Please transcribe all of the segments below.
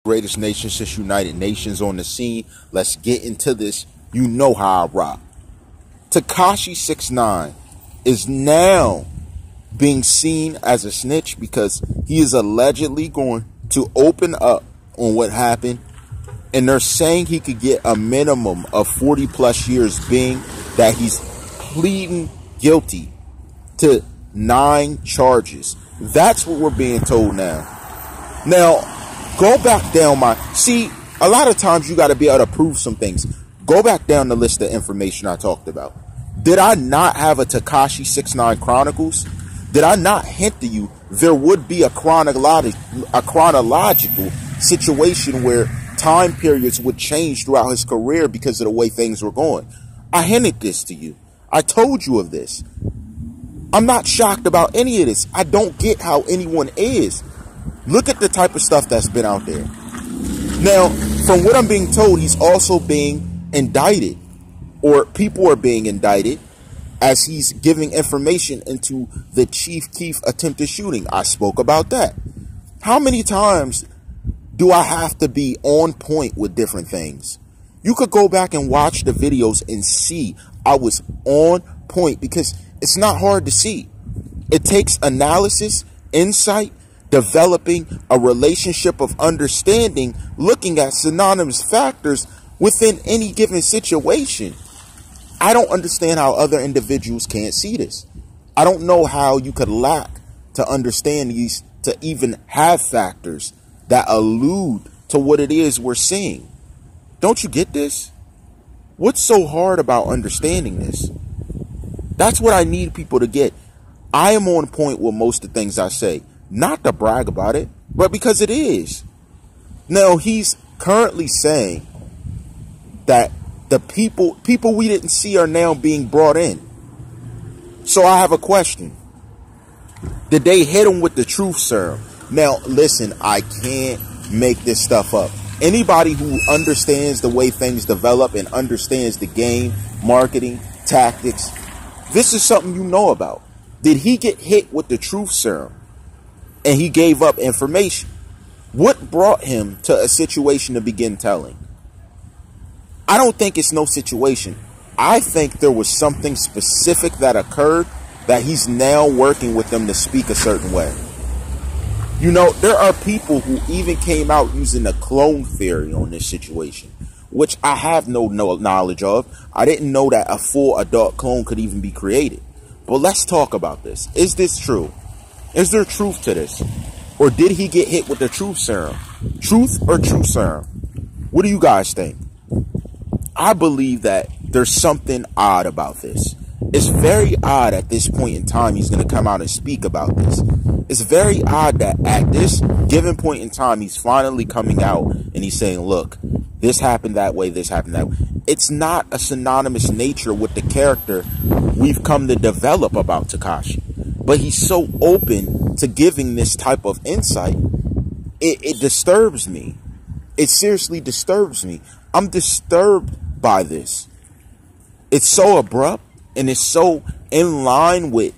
Greatest nation since United Nations on the scene. Let's get into this. You know how I rock. Tekashi69 is now being seen as a snitch because he is allegedly going to open up on what happened, and they're saying he could get a minimum of 40 plus years, being that he's pleading guilty to 9 charges. That's what we're being told now. Now, go back down see, a lot of times you got to be able to prove some things. Go back down the list of information I talked about. Did I not have a Tekashi69 Chronicles? Did I not hint to you there would be a chronological situation where time periods would change throughout his career because of the way things were going? I hinted this to you. I told you of this. I'm not shocked about any of this. I don't get how anyone is. Look at the type of stuff that's been out there. Now, from what I'm being told, he's also being indicted, or people are being indicted, as he's giving information into the Chief Keef attempted shooting. I spoke about that. How many times do I have to be on point with different things? You could go back and watch the videos and see I was on point, because it's not hard to see. It takes analysis, insight, developing a relationship of understanding, looking at synonymous factors within any given situation. I don't understand how other individuals can't see this. I don't know how you could lack to understand these, to even have factors that allude to what it is we're seeing. Don't you get this? What's so hard about understanding this? That's what I need people to get. I am on point with most of the things I say. Not to brag about it, but because it is. Now, he's currently saying that the people we didn't see are now being brought in. So I have a question. Did they hit him with the truth serum? Now, listen, I can't make this stuff up. Anybody who understands the way things develop and understands the game, marketing, tactics, this is something you know about. Did he get hit with the truth serum and he gave up information? What brought him to a situation to begin telling? I don't think it's no situation. I think there was something specific that occurred that he's now working with them to speak a certain way. You know, there are people who even came out using the clone theory on this situation, which I have no knowledge of. I didn't know that a full adult clone could even be created. But let's talk about this. Is this true? Is there truth to this? Or did he get hit with the truth serum? Truth or truth serum? What do you guys think? I believe that there's something odd about this. It's very odd at this point in time he's going to come out and speak about this. It's very odd that at this given point in time he's finally coming out and he's saying, look, this happened that way, this happened that way. It's not a synonymous nature with the character we've come to develop about Tekashi. But he's so open to giving this type of insight, it disturbs me. It seriously disturbs me. I'm disturbed by this. It's so abrupt and it's so in line with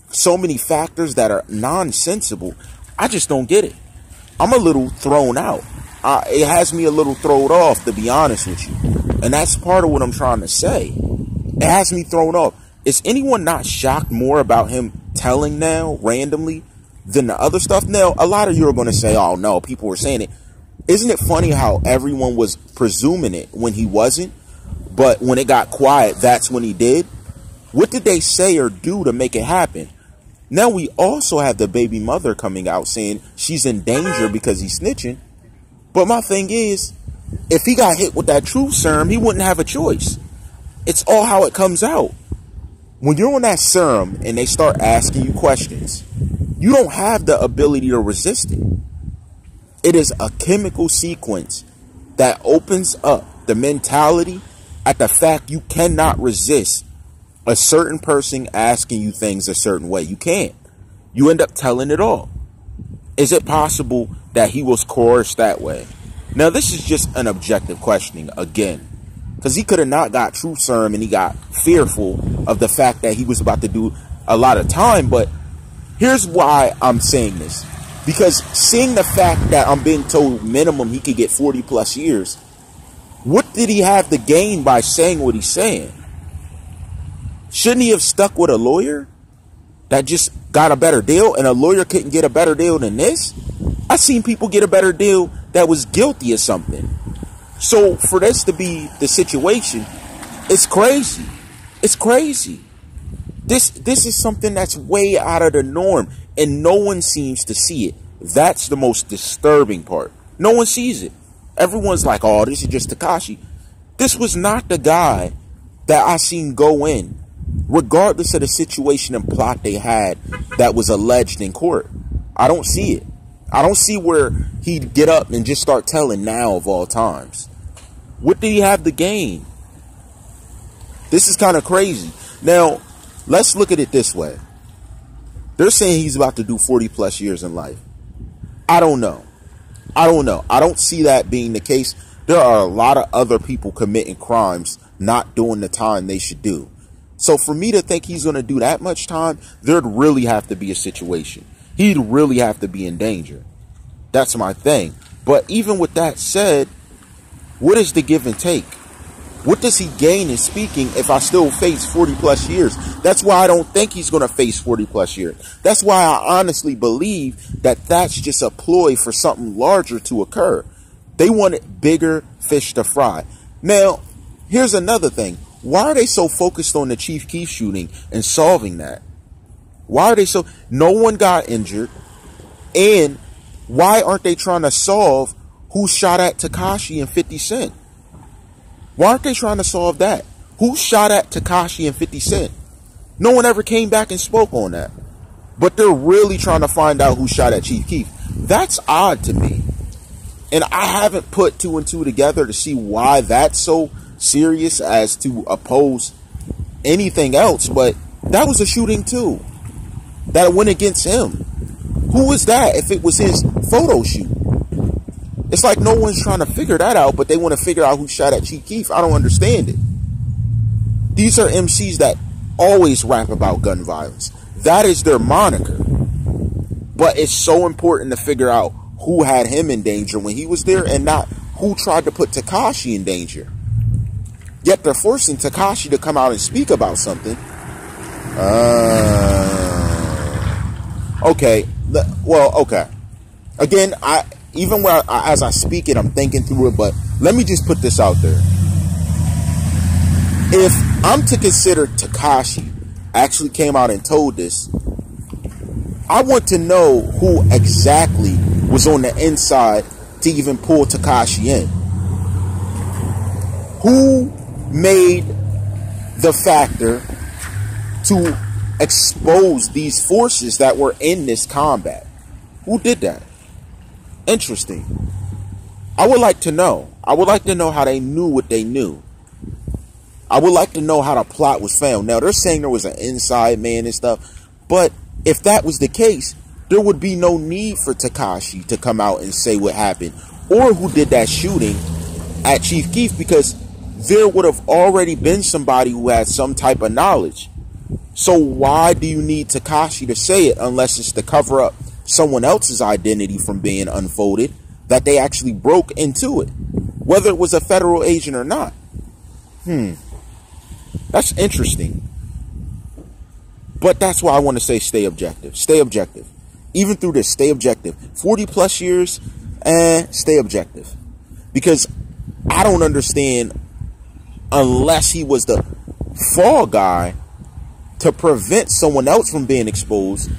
so many factors that are nonsensical. I just don't get it. I'm a little thrown out. It has me a little thrown off, to be honest with you. And that's part of what I'm trying to say. It has me thrown off. Is anyone not shocked more about him telling now randomly than the other stuff? Now, a lot of you are going to say, oh no, people were saying it. Isn't it funny how everyone was presuming it when he wasn't? But when it got quiet, that's when he did. What did they say or do to make it happen? Now we also have the baby mother coming out saying she's in danger because he's snitching. But my thing is, if he got hit with that truth serum, he wouldn't have a choice. It's all how it comes out. When you're on that serum and they start asking you questions, you don't have the ability to resist it. It is a chemical sequence that opens up the mentality at the fact you cannot resist a certain person asking you things a certain way. You can't. You end up telling it all. Is it possible that he was coerced that way? Now, this is just an objective questioning again, because he could have not got truth serum and he got fearful of the fact that he was about to do a lot of time. But here's why I'm saying this. Because seeing the fact that I'm being told minimum he could get 40 plus years, what did he have to gain by saying what he's saying? Shouldn't he have stuck with a lawyer that just got a better deal, and a lawyer couldn't get a better deal than this? I've seen people get a better deal that was guilty of something. So for this to be the situation, it's crazy. It's crazy. This is something that's way out of the norm, and no one seems to see it. That's the most disturbing part. No one sees it. Everyone's like, oh, this is just Tekashi. This was not the guy that I seen go in, regardless of the situation and plot they had that was alleged in court. I don't see it. I don't see where he'd get up and just start telling now of all times. What did he have to gain? This is kind of crazy. Now, let's look at it this way. They're saying he's about to do 40 plus years in life. I don't know. I don't know. I don't see that being the case. There are a lot of other people committing crimes not doing the time they should do. So for me to think he's going to do that much time, there'd really have to be a situation. He'd really have to be in danger. That's my thing. But even with that said, what is the give and take? What does he gain in speaking if I still face 40 plus years? That's why I don't think he's going to face 40 plus years. That's why I honestly believe that that's just a ploy for something larger to occur. They wanted bigger fish to fry. Now, here's another thing. Why are they so focused on the Chief Keef shooting and solving that? Why are they so... No one got injured. And why aren't they trying to solve who shot at Tekashi and 50 Cent? Why aren't they trying to solve that? Who shot at Tekashi and 50 Cent? No one ever came back and spoke on that. But they're really trying to find out who shot at Chief Keef. That's odd to me. And I haven't put two and two together to see why that's so serious as to oppose anything else. But that was a shooting too. That went against him. Who was that if it was his photo shoot? It's like no one's trying to figure that out, but they want to figure out who shot at Chief Keef. I don't understand it. These are MCs that always rap about gun violence. That is their moniker. But it's so important to figure out who had him in danger when he was there and not who tried to put Tekashi in danger. Yet they're forcing Tekashi to come out and speak about something. Okay. Well, okay. Again, even as I speak it, I'm thinking through it, but let me just put this out there. If I'm to consider Tekashi actually came out and told this, I want to know who exactly was on the inside to even pull Tekashi in. Who made the factor to expose these forces that were in this combat? Who did that? Interesting. I would like to know. I would like to know how they knew what they knew. I would like to know how the plot was found. Now, they're saying there was an inside man and stuff, but if that was the case, there would be no need for Tekashi to come out and say what happened or who did that shooting at Chief Keef, because there would have already been somebody who had some type of knowledge. So why do you need Tekashi to say it unless it's to cover up someone else's identity from being unfolded, that they actually broke into it, whether it was a federal agent or not? That's interesting. But that's why I want to say stay objective. Stay objective. Even through this, stay objective. 40 plus years, stay objective. Because I don't understand, unless he was the fall guy to prevent someone else from being exposed,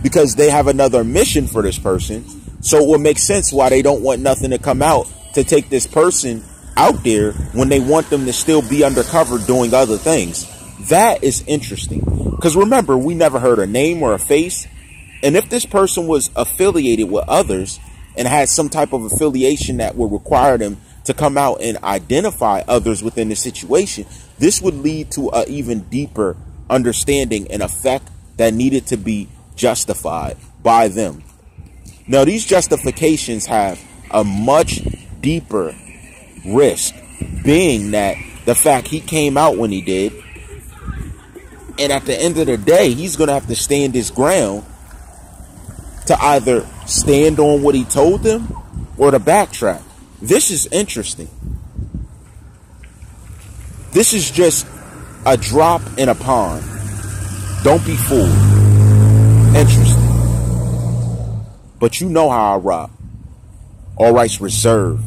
because they have another mission for this person. So it would make sense why they don't want nothing to come out to take this person out there when they want them to still be undercover doing other things. That is interesting. Because remember, we never heard a name or a face. And if this person was affiliated with others and had some type of affiliation that would require them to come out and identify others within the situation, this would lead to an even deeper understanding and effect that needed to be justified by them. Now, these justifications have a much deeper risk, being that the fact he came out when he did, and at the end of the day, he's going to have to stand his ground to either stand on what he told them or to backtrack? This is interesting. This is just a drop in a pond. Don't be fooled. Interesting. But you know how I rock. All rights reserved.